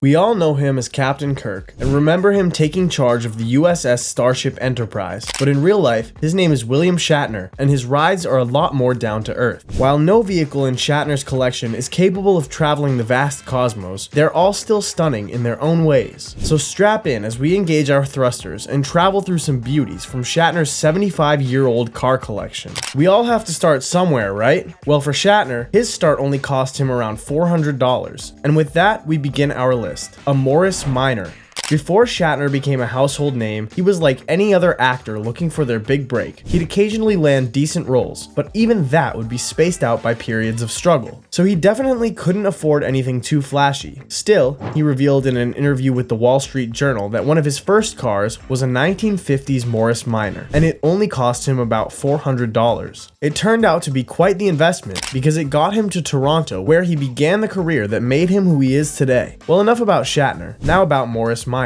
We all know him as Captain Kirk, and remember him taking charge of the USS Starship Enterprise, but in real life, his name is William Shatner, and his rides are a lot more down to earth. While no vehicle in Shatner's collection is capable of traveling the vast cosmos, they're all still stunning in their own ways. So strap in as we engage our thrusters and travel through some beauties from Shatner's 75-year-old car collection. We all have to start somewhere, right? Well, for Shatner, his start only cost him around $400, and with that, we begin our list. A Morris Minor. Before Shatner became a household name, he was like any other actor looking for their big break. He'd occasionally land decent roles, but even that would be spaced out by periods of struggle. So he definitely couldn't afford anything too flashy. Still, he revealed in an interview with the Wall Street Journal that one of his first cars was a 1950s Morris Minor, and it only cost him about $400. It turned out to be quite the investment because it got him to Toronto, where he began the career that made him who he is today. Well, enough about Shatner, now about Morris Minors.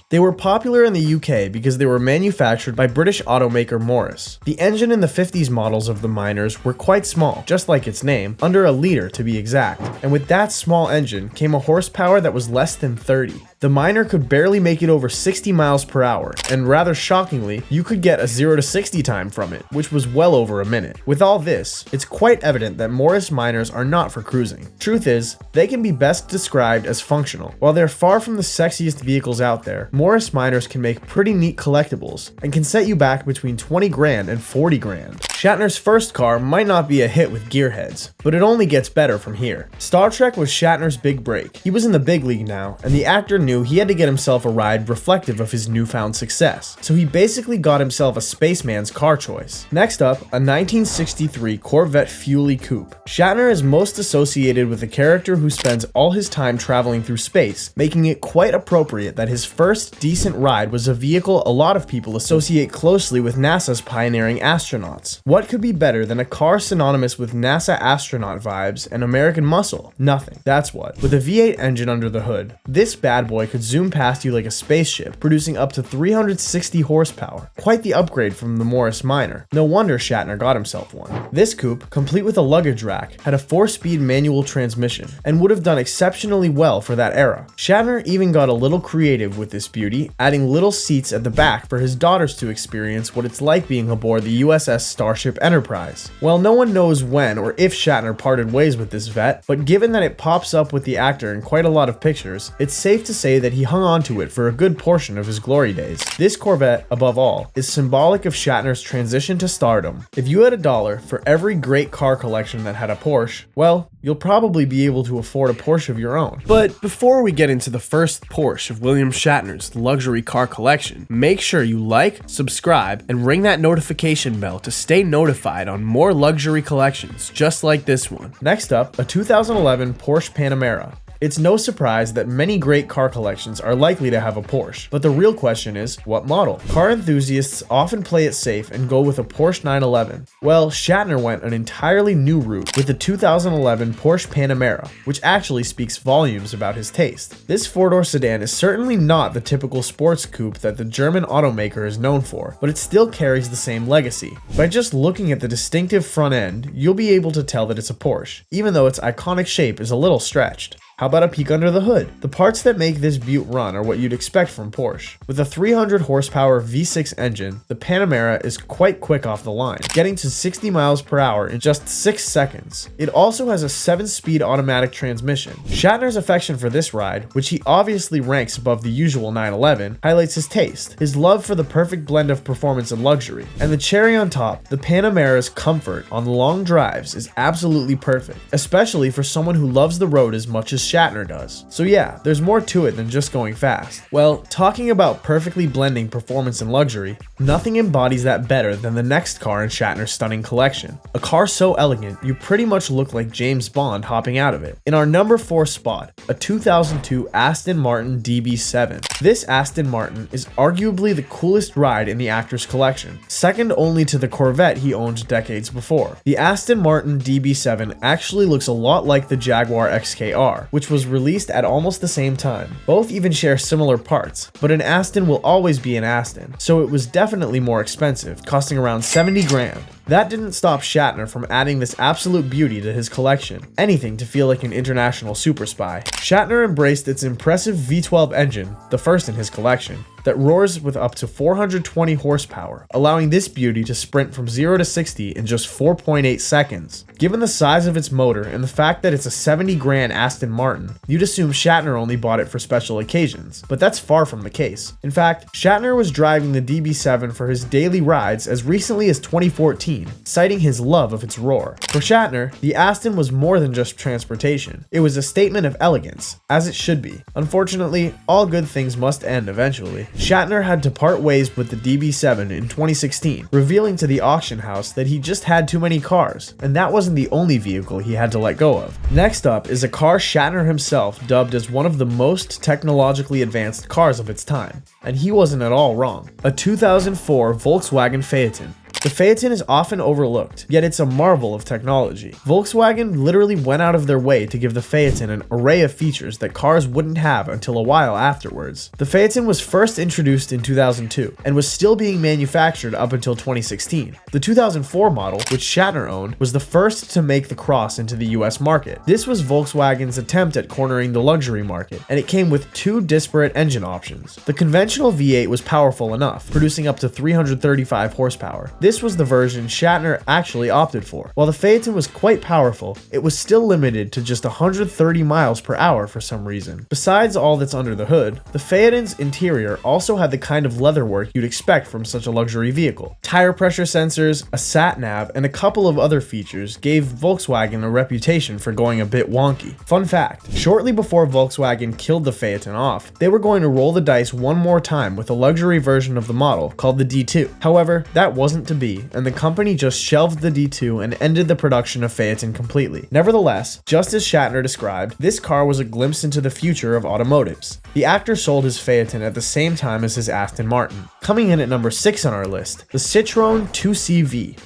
They were popular in the UK because they were manufactured by British automaker Morris. The engine in the 50s models of the Minors were quite small, just like its name, under a liter to be exact, and with that small engine came a horsepower that was less than 30. The Minor could barely make it over 60 miles per hour, and rather shockingly, you could get a 0 to 60 time from it, which was well over a minute. With all this, it's quite evident that Morris Minors are not for cruising. Truth is, they can be best described as functional. While they're far from the sexiest vehicles out there, Morris Minors can make pretty neat collectibles, and can set you back between 20 grand and 40 grand. Shatner's first car might not be a hit with gearheads, but it only gets better from here. Star Trek was Shatner's big break. He was in the big league now, and the actor knew he had to get himself a ride reflective of his newfound success, so he basically got himself a spaceman's car choice. Next up, a 1963 Corvette Fuelie Coupe. Shatner is most associated with a character who spends all his time traveling through space, making it quite appropriate that his first decent ride was a vehicle a lot of people associate closely with NASA's pioneering astronauts. What could be better than a car synonymous with NASA astronaut vibes and American muscle? Nothing. That's what. With a V8 engine under the hood, this bad boy could zoom past you like a spaceship, producing up to 360 horsepower. Quite the upgrade from the Morris Minor. No wonder Shatner got himself one. This coupe, complete with a luggage rack, had a 4-speed manual transmission, and would have done exceptionally well for that era. Shatner even got a little creative with this beauty, adding little seats at the back for his daughters to experience what it's like being aboard the USS Starship Enterprise. Well, no one knows when or if Shatner parted ways with this vet, but given that it pops up with the actor in quite a lot of pictures, it's safe to say that he hung on to it for a good portion of his glory days. This Corvette, above all, is symbolic of Shatner's transition to stardom. If you had $1 for every great car collection that had a Porsche, well, you'll probably be able to afford a Porsche of your own. But before we get into the first Porsche of William Shatner's luxury car collection, make sure you like, subscribe, and ring that notification bell to stay notified on more luxury collections just like this one. Next up, a 2011 Porsche Panamera. It's no surprise that many great car collections are likely to have a Porsche, but the real question is, what model? Car enthusiasts often play it safe and go with a Porsche 911. Well, Shatner went an entirely new route with the 2011 Porsche Panamera, which actually speaks volumes about his taste. This four-door sedan is certainly not the typical sports coupe that the German automaker is known for, but it still carries the same legacy. By just looking at the distinctive front end, you'll be able to tell that it's a Porsche, even though its iconic shape is a little stretched. How about a peek under the hood? The parts that make this beaut run are what you'd expect from Porsche. With a 300 horsepower V6 engine, the Panamera is quite quick off the line, getting to 60 miles per hour in just 6 seconds. It also has a 7-speed automatic transmission. Shatner's affection for this ride, which he obviously ranks above the usual 911, highlights his taste, his love for the perfect blend of performance and luxury. And the cherry on top, the Panamera's comfort on long drives is absolutely perfect, especially for someone who loves the road as much as Shatner does. So yeah, there's more to it than just going fast. Well, talking about perfectly blending performance and luxury, nothing embodies that better than the next car in Shatner's stunning collection. A car so elegant, you pretty much look like James Bond hopping out of it. In our number 4 spot, a 2002 Aston Martin DB7. This Aston Martin is arguably the coolest ride in the actor's collection, second only to the Corvette he owned decades before. The Aston Martin DB7 actually looks a lot like the Jaguar XK, which was released at almost the same time. Both even share similar parts, but an Aston will always be an Aston, so it was definitely more expensive, costing around 70 grand. That didn't stop Shatner from adding this absolute beauty to his collection, anything to feel like an international super spy. Shatner embraced its impressive V12 engine, the first in his collection, that roars with up to 420 horsepower, allowing this beauty to sprint from 0 to 60 in just 4.8 seconds. Given the size of its motor and the fact that it's a 70 grand Aston Martin, you'd assume Shatner only bought it for special occasions, but that's far from the case. In fact, Shatner was driving the DB7 for his daily rides as recently as 2014, citing his love of its roar. For Shatner, the Aston was more than just transportation. It was a statement of elegance, as it should be. Unfortunately, all good things must end eventually. Shatner had to part ways with the DB7 in 2016, revealing to the auction house that he just had too many cars, and that wasn't the only vehicle he had to let go of. Next up is a car Shatner himself dubbed as one of the most technologically advanced cars of its time, and he wasn't at all wrong. A 2004 Volkswagen Feton. The Phaeton is often overlooked, yet it's a marvel of technology. Volkswagen literally went out of their way to give the Phaeton an array of features that cars wouldn't have until a while afterwards. The Phaeton was first introduced in 2002 and was still being manufactured up until 2016. The 2004 model, which Shatner owned, was the first to make the cross into the US market. This was Volkswagen's attempt at cornering the luxury market, and it came with two disparate engine options. The conventional V8 was powerful enough, producing up to 335 horsepower. This was the version Shatner actually opted for. While the Phaeton was quite powerful, it was still limited to just 130 miles per hour for some reason. Besides all that's under the hood, the Phaeton's interior also had the kind of leatherwork you'd expect from such a luxury vehicle. Tire pressure sensors, a sat-nav, and a couple of other features gave Volkswagen a reputation for going a bit wonky. Fun fact, shortly before Volkswagen killed the Phaeton off, they were going to roll the dice one more time with a luxury version of the model called the D2. However, that wasn't to be, and the company just shelved the D2 and ended the production of Phaeton completely. Nevertheless, just as Shatner described, this car was a glimpse into the future of automotives. The actor sold his Phaeton at the same time as his Aston Martin. Coming in at number 6 on our list, the Citroen 2CV.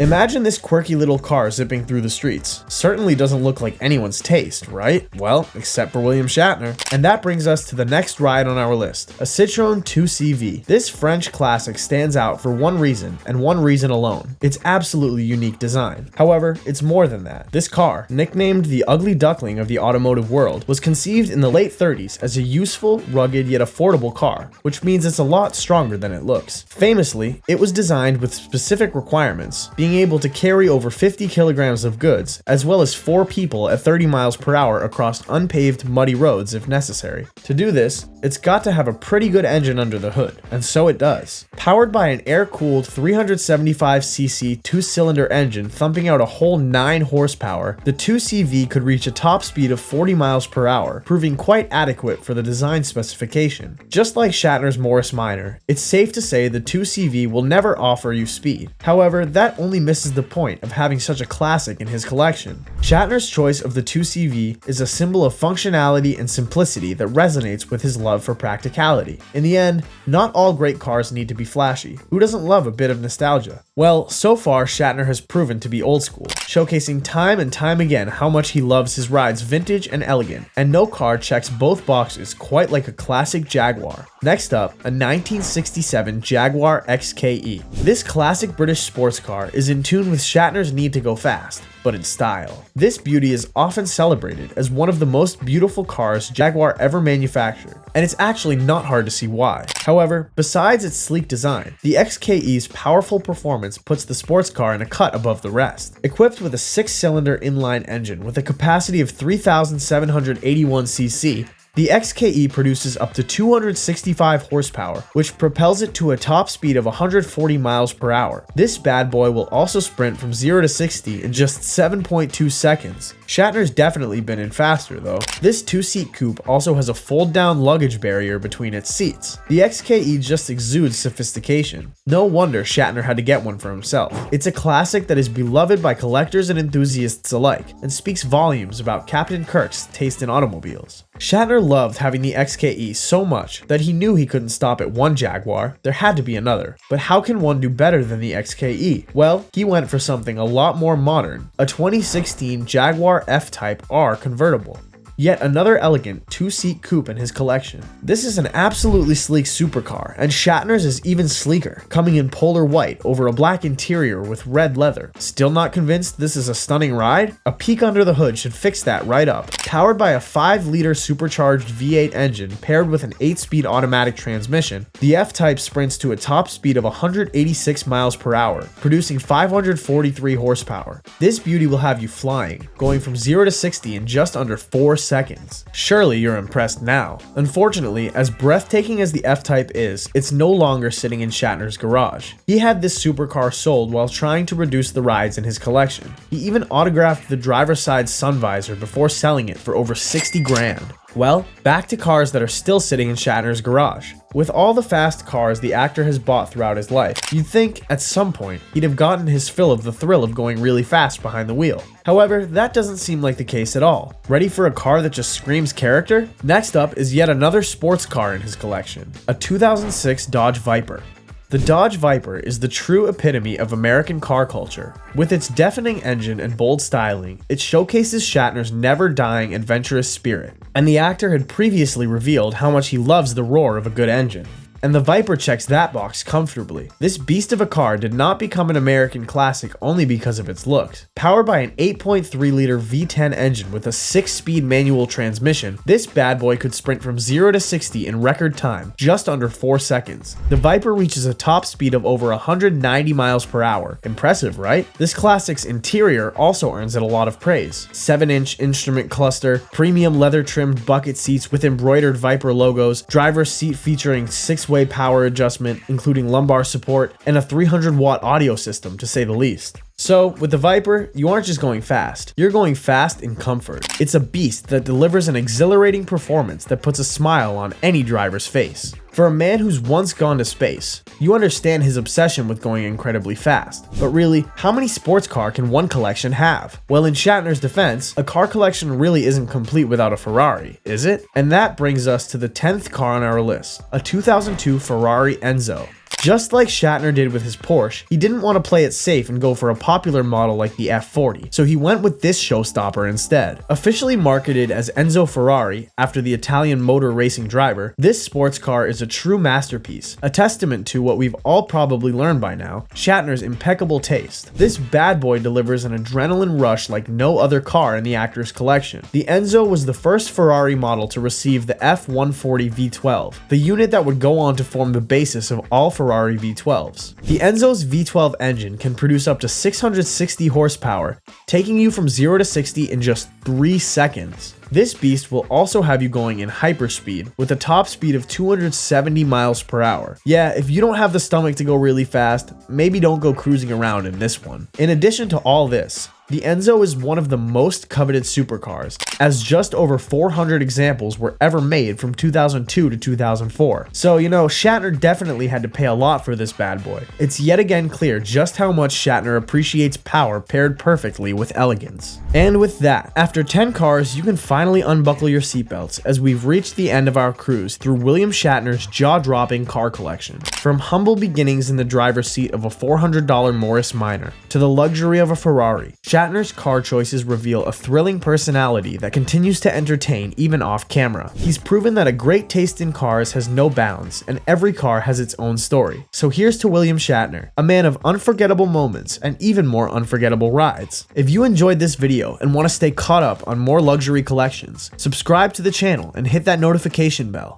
Imagine this quirky little car zipping through the streets. Certainly doesn't look like anyone's taste, right? Well, except for William Shatner. And that brings us to the next ride on our list, a Citroen 2CV. This French classic stands out for one reason, and one reason alone. Its absolutely unique design. However, it's more than that. This car, nicknamed the ugly duckling of the automotive world, was conceived in the late 30s as a useful, rugged, yet affordable car, which means it's a lot stronger than it looks. Famously, it was designed with specific requirements, being able to carry over 50 kilograms of goods, as well as 4 people at 30 miles per hour across unpaved, muddy roads if necessary. To do this, it's got to have a pretty good engine under the hood, and so it does. Powered by an air-cooled 375cc 2-cylinder engine thumping out a whole 9 horsepower, the 2CV could reach a top speed of 40 miles per hour, proving quite adequate for the design specification. Just like Shatner's Morris Minor, it's safe to say the 2CV will never offer you speed. However, that only misses the point of having such a classic in his collection. Shatner's choice of the 2CV is a symbol of functionality and simplicity that resonates with his love for practicality. In the end, not all great cars need to be flashy. Who doesn't love a bit of nostalgia? Well, so far Shatner has proven to be old school, showcasing time and time again how much he loves his rides vintage and elegant, and no car checks both boxes quite like a classic Jaguar. Next up, a 1967 Jaguar XK. This classic British sports car is in tune with Shatner's need to go fast, but in style. This beauty is often celebrated as one of the most beautiful cars Jaguar ever manufactured, and it's actually not hard to see why. However, besides its sleek design, the XKE's powerful performance puts the sports car in a cut above the rest. Equipped with a 6-cylinder inline engine with a capacity of 3,781cc, the XKE produces up to 265 horsepower, which propels it to a top speed of 140 miles per hour. This bad boy will also sprint from 0 to 60 in just 7.2 seconds. Shatner's definitely been in faster though. This 2-seat coupe also has a fold-down luggage barrier between its seats. The XKE just exudes sophistication. No wonder Shatner had to get one for himself. It's a classic that is beloved by collectors and enthusiasts alike, and speaks volumes about Captain Kirk's taste in automobiles. Shatner loved having the XKE so much that he knew he couldn't stop at one Jaguar, there had to be another. But how can one do better than the XKE? Well, he went for something a lot more modern, a 2016 Jaguar FType R convertible. Yet another elegant 2-seat coupe in his collection. This is an absolutely sleek supercar, and Shatner's is even sleeker, coming in polar white over a black interior with red leather. Still not convinced this is a stunning ride? A peek under the hood should fix that right up. Powered by a 5-liter supercharged V8 engine paired with an 8-speed automatic transmission, the F-Type sprints to a top speed of 186 miles per hour, producing 543 horsepower. This beauty will have you flying, going from 0 to 60 in just under 4 seconds. Surely you're impressed now. Unfortunately, as breathtaking as the F-Type is, it's no longer sitting in Shatner's garage. He had this supercar sold while trying to reduce the rides in his collection. He even autographed the driver's side sun visor before selling it for over 60 grand. Well, back to cars that are still sitting in Shatner's garage. With all the fast cars the actor has bought throughout his life, you'd think, at some point, he'd have gotten his fill of the thrill of going really fast behind the wheel. However, that doesn't seem like the case at all. Ready for a car that just screams character? Next up is yet another sports car in his collection, a 2006 Dodge Viper. The Dodge Viper is the true epitome of American car culture. With its deafening engine and bold styling, it showcases Shatner's never-dying adventurous spirit, and the actor had previously revealed how much he loves the roar of a good engine. And the Viper checks that box comfortably. This beast of a car did not become an American classic only because of its looks. Powered by an 8.3-liter V10 engine with a 6-speed manual transmission, this bad boy could sprint from 0 to 60 in record time, just under 4 seconds. The Viper reaches a top speed of over 190 miles per hour. Impressive, right? This classic's interior also earns it a lot of praise. 7-inch instrument cluster, premium leather-trimmed bucket seats with embroidered Viper logos, driver's seat featuring 6-way power adjustment, including lumbar support, and a 300-watt audio system, to say the least. So, with the Viper, you aren't just going fast, you're going fast in comfort. It's a beast that delivers an exhilarating performance that puts a smile on any driver's face. For a man who's once gone to space, you understand his obsession with going incredibly fast. But really, how many sports car can one collection have? Well, in Shatner's defense, a car collection really isn't complete without a Ferrari, is it? And that brings us to the 10th car on our list, a 2002 Ferrari Enzo. Just like Shatner did with his Porsche, he didn't want to play it safe and go for a popular model like the F40, so he went with this showstopper instead. Officially marketed as Enzo Ferrari, after the Italian motor racing driver, this sports car is a true masterpiece, a testament to what we've all probably learned by now, Shatner's impeccable taste. This bad boy delivers an adrenaline rush like no other car in the actor's collection. The Enzo was the first Ferrari model to receive the F140 V12, the unit that would go on to form the basis of all Ferrari V12s. The Enzo's V12 engine can produce up to 660 horsepower, taking you from 0 to 60 in just 3 seconds. This beast will also have you going in hyperspeed with a top speed of 270 miles per hour. Yeah, if you don't have the stomach to go really fast, maybe don't go cruising around in this one. In addition to all this, the Enzo is one of the most coveted supercars, as just over 400 examples were ever made from 2002 to 2004. So, Shatner definitely had to pay a lot for this bad boy. It's yet again clear just how much Shatner appreciates power paired perfectly with elegance. And with that, after 10 cars, you can finally unbuckle your seatbelts as we've reached the end of our cruise through William Shatner's jaw-dropping car collection. From humble beginnings in the driver's seat of a $400 Morris Minor to the luxury of a Ferrari, Shatner's car choices reveal a thrilling personality that continues to entertain even off camera. He's proven that a great taste in cars has no bounds, and every car has its own story. So here's to William Shatner, a man of unforgettable moments and even more unforgettable rides. If you enjoyed this video and want to stay caught up on more luxury collections, subscribe to the channel and hit that notification bell.